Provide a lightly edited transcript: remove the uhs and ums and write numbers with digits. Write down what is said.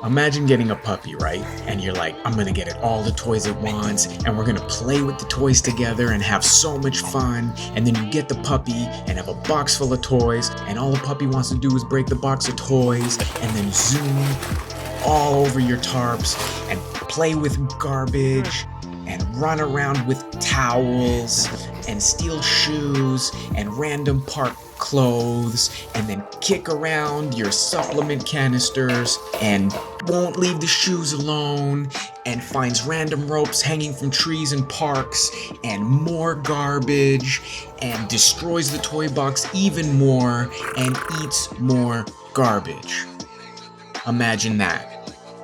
Imagine getting a puppy, right? And you're like, I'm gonna get it all the toys at once, and we're gonna play with the toys together and have so much fun. And then you get the puppy and have a box full of toys, and all the puppy wants to do is break the box of toys and then zoom all over your tarps and play with garbage and run around with towels and steal shoes and random park clothes and then kick around your supplement canisters and won't leave the shoes alone and finds random ropes hanging from trees in parks and more garbage and destroys the toy box even more and eats more garbage. Imagine that.